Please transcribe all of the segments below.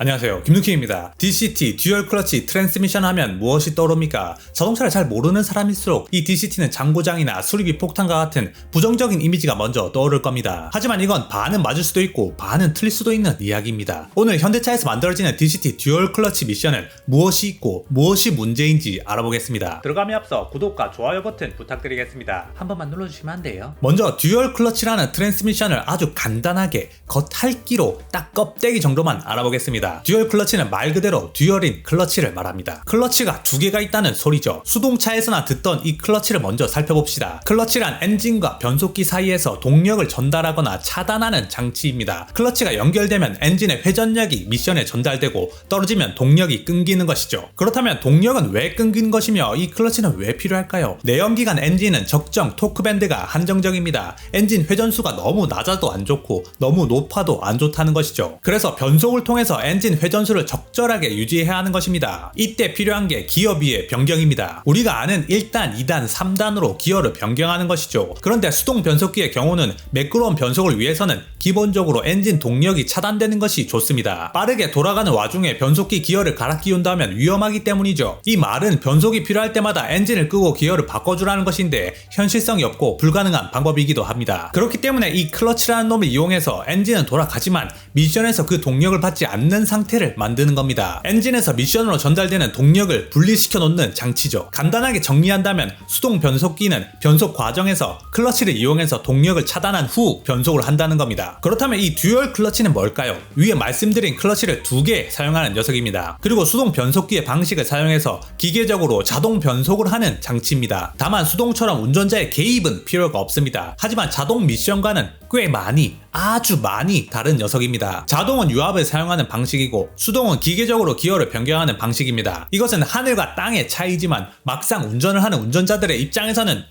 안녕하세요, 김누키입니다. DCT 듀얼 클러치 트랜스미션 하면 무엇이 떠오릅니까? 자동차를 잘 모르는 사람일수록 이 DCT는 장고장이나 수리비 폭탄과 같은 부정적인 이미지가 먼저 떠오를 겁니다. 하지만 이건 반은 맞을 수도 있고 반은 틀릴 수도 있는 이야기입니다. 오늘 현대차에서 만들어지는 DCT 듀얼 클러치 미션은 무엇이 있고 무엇이 문제인지 알아보겠습니다. 들어가기 앞서 구독과 좋아요 버튼 부탁드리겠습니다. 한 번만 눌러주시면 안 돼요? 먼저 듀얼 클러치라는 트랜스미션을 아주 간단하게 겉핥기로 딱 껍데기 정도만 알아보겠습니다. 듀얼 클러치는 말 그대로 듀얼인 클러치를 말합니다. 클러치가 두 개가 있다는 소리죠. 수동차에서나 듣던 이 클러치를 먼저 살펴봅시다. 클러치란 엔진과 변속기 사이에서 동력을 전달하거나 차단하는 장치입니다. 클러치가 연결되면 엔진의 회전력이 미션에 전달되고 떨어지면 동력이 끊기는 것이죠. 그렇다면 동력은 왜 끊긴 것이며 이 클러치는 왜 필요할까요? 내연기관 엔진은 적정 토크밴드가 한정적입니다. 엔진 회전수가 너무 낮아도 안 좋고 너무 높아도 안 좋다는 것이죠. 그래서 변속을 통해서 엔진 회전수를 적절하게 유지해야 하는 것입니다. 이때 필요한 게 기어비의 변경입니다. 우리가 아는 1단, 2단, 3단으로 기어를 변경하는 것이죠. 그런데 수동 변속기의 경우는 매끄러운 변속을 위해서는 기본적으로 엔진 동력이 차단되는 것이 좋습니다. 빠르게 돌아가는 와중에 변속기 기어를 갈아 끼운다면 위험하기 때문이죠. 이 말은 변속이 필요할 때마다 엔진을 끄고 기어를 바꿔주라는 것인데 현실성이 없고 불가능한 방법이기도 합니다. 그렇기 때문에 이 클러치라는 놈을 이용해서 엔진은 돌아가지만 미션에서 그 동력을 받지 않는 상태를 만드는 겁니다. 엔진에서 미션으로 전달되는 동력을 분리시켜 놓는 장치죠. 간단하게 정리한다면 수동 변속기는 변속 과정에서 클러치를 이용해서 동력을 차단한 후 변속을 한다는 겁니다. 그렇다면 이 듀얼 클러치는 뭘까요? 위에 말씀드린 클러치를 두 개 사용하는 녀석입니다. 그리고 수동 변속기의 방식을 사용해서 기계적으로 자동 변속을 하는 장치입니다. 다만 수동처럼 운전자의 개입은 필요가 없습니다. 하지만 자동 미션과는 꽤 많이, 아주 많이 다른 녀석입니다. 자동은 유압을 사용하는 방식이고 수동은 기계적으로 기어를 변경하는 방식입니다. 이것은 하늘과 땅의 차이지만 막상 운전을 하는 운전자들의 입장에서는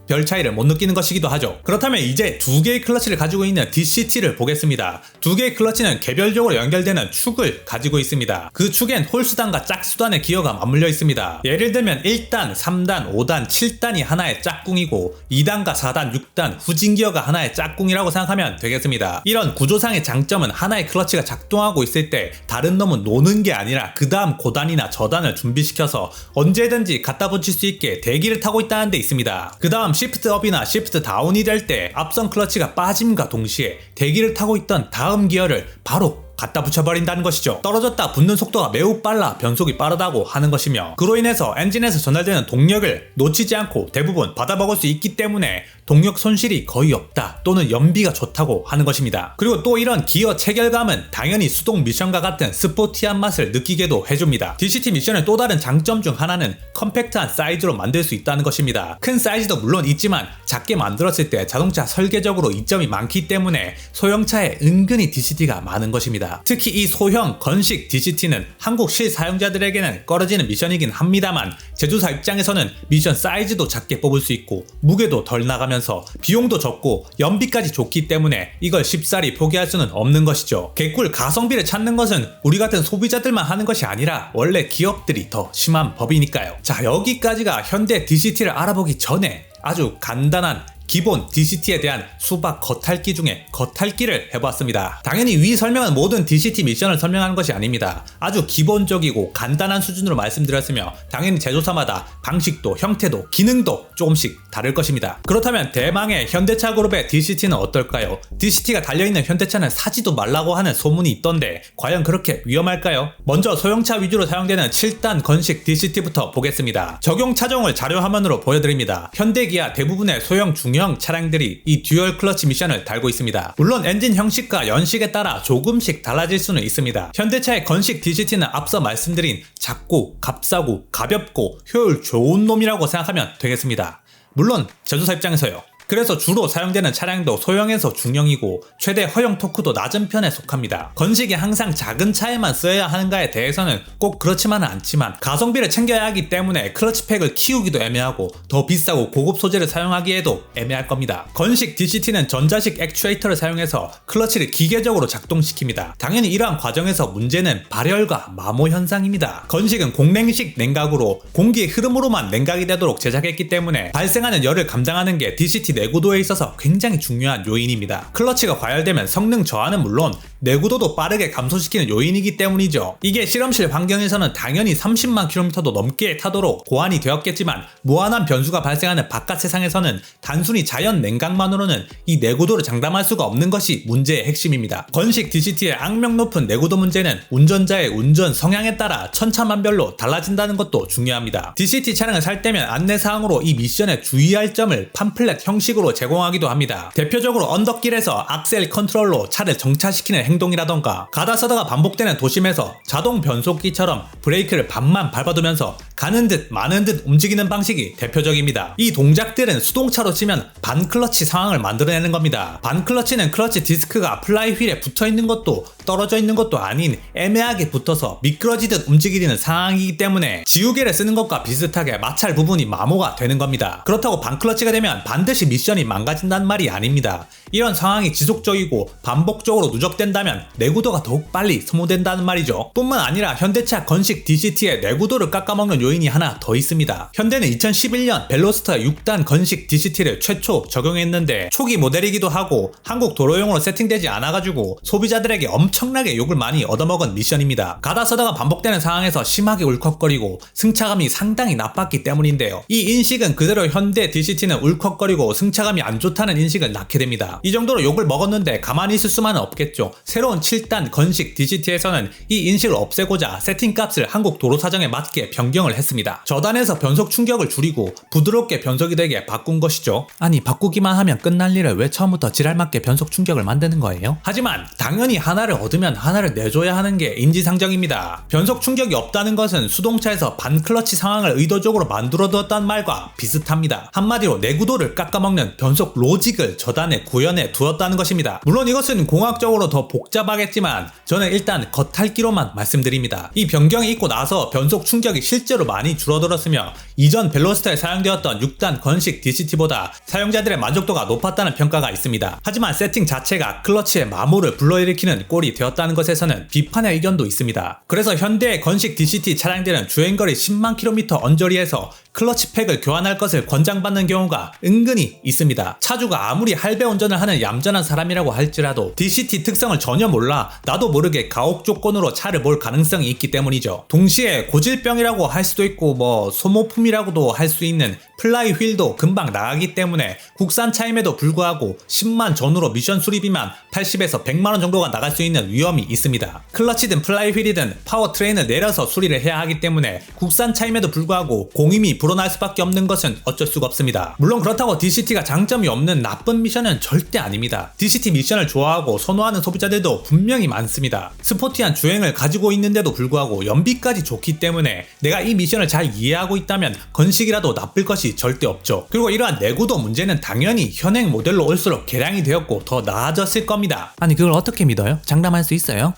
별 차이를 못 느끼는 것이기도 하죠. 그렇다면 이제 두 개의 클러치를 가지고 있는 DCT를 보겠습니다. 두 개의 클러치는 개별적으로 연결되는 축을 가지고 있습니다. 그 축엔 홀수단과 짝수단의 기어가 맞물려 있습니다. 예를 들면 1단, 3단, 5단, 7단이 하나의 짝꿍이고 2단과 4단, 6단 후진 기어가 하나의 짝꿍이라고 생각하면 되겠습니다. 이런 구조상의 장점은 하나의 클러치가 작동하고 있을 때 다른 놈은 노는 게 아니라 그 다음 고단이나 저단을 준비시켜서 언제든지 갖다 붙일 수 있게 대기를 타고 있다는 데 있습니다. 그 다음 시프트 업이나 시프트 다운이 될 때 앞선 클러치가 빠짐과 동시에 대기를 타고 있던 다음 기어를 바로 갖다 붙여버린다는 것이죠. 떨어졌다 붙는 속도가 매우 빨라 변속이 빠르다고 하는 것이며 그로 인해서 엔진에서 전달되는 동력을 놓치지 않고 대부분 받아먹을 수 있기 때문에 동력 손실이 거의 없다 또는 연비가 좋다고 하는 것입니다. 그리고 또 이런 기어 체결감은 당연히 수동 미션과 같은 스포티한 맛을 느끼게도 해줍니다. DCT 미션의 또 다른 장점 중 하나는 컴팩트한 사이즈로 만들 수 있다는 것입니다. 큰 사이즈도 물론 있지만 작게 만들었을 때 자동차 설계적으로 이점이 많기 때문에 소형차에 은근히 DCT가 많은 것입니다. 특히 이 소형 건식 DCT는 한국 실사용자들에게는 꺼려지는 미션이긴 합니다만 제조사 입장에서는 미션 사이즈도 작게 뽑을 수 있고 무게도 덜 나가면서 비용도 적고 연비까지 좋기 때문에 이걸 쉽사리 포기할 수는 없는 것이죠. 개꿀 가성비를 찾는 것은 우리 같은 소비자들만 하는 것이 아니라 원래 기업들이 더 심한 법이니까요. 자, 여기까지가 현대 DCT를 알아보기 전에 아주 간단한 기본 DCT에 대한 수박 겉핥기 중에 겉핥기를 해봤습니다. 당연히 위 설명은 모든 DCT 미션을 설명하는 것이 아닙니다. 아주 기본적이고 간단한 수준으로 말씀드렸으며 당연히 제조사마다 방식도 형태도 기능도 조금씩 다를 것입니다. 그렇다면 대망의 현대차 그룹의 DCT는 어떨까요? DCT가 달려있는 현대차는 사지도 말라고 하는 소문이 있던데 과연 그렇게 위험할까요? 먼저 소형차 위주로 사용되는 7단 건식 DCT부터 보겠습니다. 적용 차종을 자료화면으로 보여드립니다. 현대기아 대부분의 소형 중형 차량들이 이 듀얼 클러치 미션을 달고 있습니다. 물론 엔진 형식과 연식에 따라 조금씩 달라질 수는 있습니다. 현대차의 건식 DCT는 앞서 말씀드린 작고 값싸고 가볍고 효율 좋은 놈이라고 생각하면 되겠습니다. 물론 제조사 입장에서요. 그래서 주로 사용되는 차량도 소형에서 중형이고 최대 허용 토크도 낮은 편에 속합니다. 건식이 항상 작은 차에만 써야 하는가에 대해서는 꼭 그렇지만은 않지만 가성비를 챙겨야 하기 때문에 클러치팩을 키우기도 애매하고 더 비싸고 고급 소재를 사용하기에도 애매할 겁니다. 건식 DCT는 전자식 액추에이터를 사용해서 클러치를 기계적으로 작동시킵니다. 당연히 이러한 과정에서 문제는 발열과 마모 현상입니다. 건식은 공냉식 냉각으로 공기의 흐름으로만 냉각이 되도록 제작했기 때문에 발생하는 열을 감당하는 게 DCT 내구도에 있어서 굉장히 중요한 요인입니다. 클러치가 과열되면 성능 저하는 물론 내구도도 빠르게 감소시키는 요인이기 때문이죠. 이게 실험실 환경에서는 당연히 30만 km도 넘게 타도록 고안이 되었겠지만 무한한 변수가 발생하는 바깥 세상에서는 단순히 자연 냉각만으로는 이 내구도를 장담할 수가 없는 것이 문제의 핵심입니다. 건식 DCT의 악명 높은 내구도 문제는 운전자의 운전 성향에 따라 천차만별로 달라진다는 것도 중요합니다. DCT 차량을 살 때면 안내사항으로 이 미션에 주의할 점을 팜플렛 형식으로 제공하기도 합니다. 대표적으로 언덕길에서 악셀 컨트롤로 차를 정차시키는 행동이라던가 가다 서다가 반복되는 도심에서 자동 변속기처럼 브레이크를 반만 밟아두면서 가는 듯 마는 듯 움직이는 방식이 대표적입니다. 이 동작들은 수동차로 치면 반클러치 상황을 만들어내는 겁니다. 반클러치는 클러치 디스크가 플라이 휠에 붙어있는 것도 떨어져 있는 것도 아닌 애매하게 붙어서 미끄러지듯 움직이는 상황이기 때문에 지우개를 쓰는 것과 비슷하게 마찰 부분이 마모가 되는 겁니다. 그렇다고 반클러치가 되면 반드시 미션이 망가진다는 말이 아닙니다. 이런 상황이 지속적이고 반복적으로 누적된다면 내구도가 더욱 빨리 소모된다는 말이죠. 뿐만 아니라 현대차 건식 DCT의 내구도를 깎아먹는 요인이 하나 더 있습니다. 현대는 2011년 벨로스터 6단 건식 DCT를 최초 적용했는데 초기 모델이기도 하고 한국 도로용으로 세팅되지 않아가지고 소비자들에게 엄청나게 욕을 많이 얻어먹은 미션입니다. 가다 서다가 반복되는 상황에서 심하게 울컥거리고 승차감이 상당히 나빴기 때문인데요. 이 인식은 그대로 현대 DCT는 울컥거리고 승차감이 안 좋다는 인식을 낳게 됩니다. 이 정도로 욕을 먹었는데 가만히 있을 수만은 없겠죠. 새로운 7단 건식 DCT에서는 이 인식을 없애고자 세팅값을 한국 도로 사정에 맞게 변경을 했습니다. 저단에서 변속 충격을 줄이고 부드럽게 변속이 되게 바꾼 것이죠. 아니 바꾸기만 하면 끝날 일을 왜 처음부터 지랄맞게 변속 충격을 만드는 거예요? 하지만 당연히 하나를 얻으면 하나를 내줘야 하는 게 인지상정입니다. 변속 충격이 없다는 것은 수동차에서 반클러치 상황을 의도적으로 만들어두었다는 말과 비슷합니다. 한마디로 내구도를 깎아먹는 변속 로직을 저단에 구현해 두었다는 것입니다. 물론 이것은 공학적으로 더 복잡하겠지만 저는 일단 겉핥기로만 말씀드립니다. 이 변경이 있고 나서 변속 충격이 실제로 많이 줄어들었으며 이전 벨로스터에 사용되었던 6단 건식 DCT보다 사용자들의 만족도가 높았다는 평가가 있습니다. 하지만 세팅 자체가 클러치의 마모를 불러일으키는 꼴이 되었다는 것에서는 비판의 의견도 있습니다. 그래서 현대의 건식 DCT 차량들은 주행거리 10만 km 언저리에서 클러치팩을 교환할 것을 권장받는 경우가 은근히 있습니다. 차주가 아무리 할배 운전을 하는 얌전한 사람이라고 할지라도 DCT 특성을 전혀 몰라 나도 모르게 가혹 조건으로 차를 몰 가능성이 있기 때문이죠. 동시에 고질병이라고 할 수도 있고 소모품이라고도 할 수 있는 플라이 휠도 금방 나가기 때문에 국산 차임에도 불구하고 10만 전후로 미션 수리비만 80에서 100만원 정도가 나갈 수 있는 위험이 있습니다. 클러치든 플라이 휠이든 파워트레인을 내려서 수리를 해야 하기 때문에 국산 차임에도 불구하고 공임이 불어날 수밖에 없는 것은 어쩔 수가 없습니다. 물론 그렇다고 DCT가 장점이 없는 나쁜 미션은 절대 아닙니다. DCT 미션을 좋아하고 선호하는 소비자들도 분명히 많습니다. 스포티한 주행을 가지고 있는데도 불구하고 연비까지 좋기 때문에 내가 이 미션을 잘 이해하고 있다면 건식이라도 나쁠 것이 절대 없죠. 그리고 이러한 내구도 문제는 당연히 현행 모델로 올수록 개량이 되었고 더 나아졌을 겁니다. 아니 그걸 어떻게 믿어요? 장담할 수 있어요?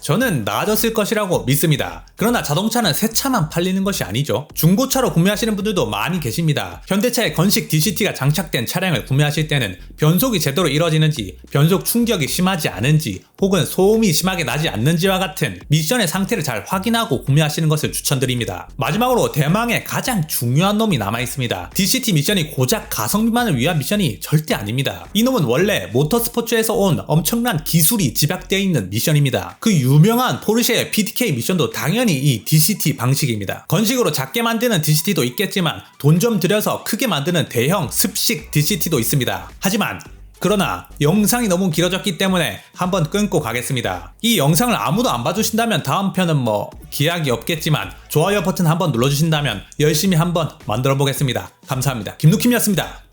저는 나아졌을 것이라고 믿습니다. 그러나 자동차는 새 차만 팔리는 것이 아니죠. 중고차로 구매하시는 분들도 많이 계십니다. 현대차의 건식 DCT가 장착된 차량을 구매하실 때는 변속이 제대로 이루어지는지, 변속 충격이 심하지 않은지, 혹은 소음이 심하게 나지 않는지와 같은 미션의 상태를 잘 확인하고 구매하시는 것을 추천드립니다. 마지막으로 대망의 가장 중요한 놈이 남아있습니다. DCT 미션이 고작 가성 비만을 위한 미션이 절대 아닙니다. 이 놈은 원래 모터스포츠에서 온 엄청난 기술이 집약되어 있는 미션입니다. 그 유명한 포르쉐의 PDK 미션도 당연히 이 DCT 방식입니다. 건식으로 작게 만드는 DCT도 있겠지만 돈 좀 들여서 크게 만드는 대형 습식 DCT도 있습니다. 그러나 영상이 너무 길어졌기 때문에 한번 끊고 가겠습니다. 이 영상을 아무도 안 봐주신다면 다음 편은 기약이 없겠지만 좋아요 버튼 한번 눌러주신다면 열심히 한번 만들어 보겠습니다. 감사합니다. 김누킴이었습니다.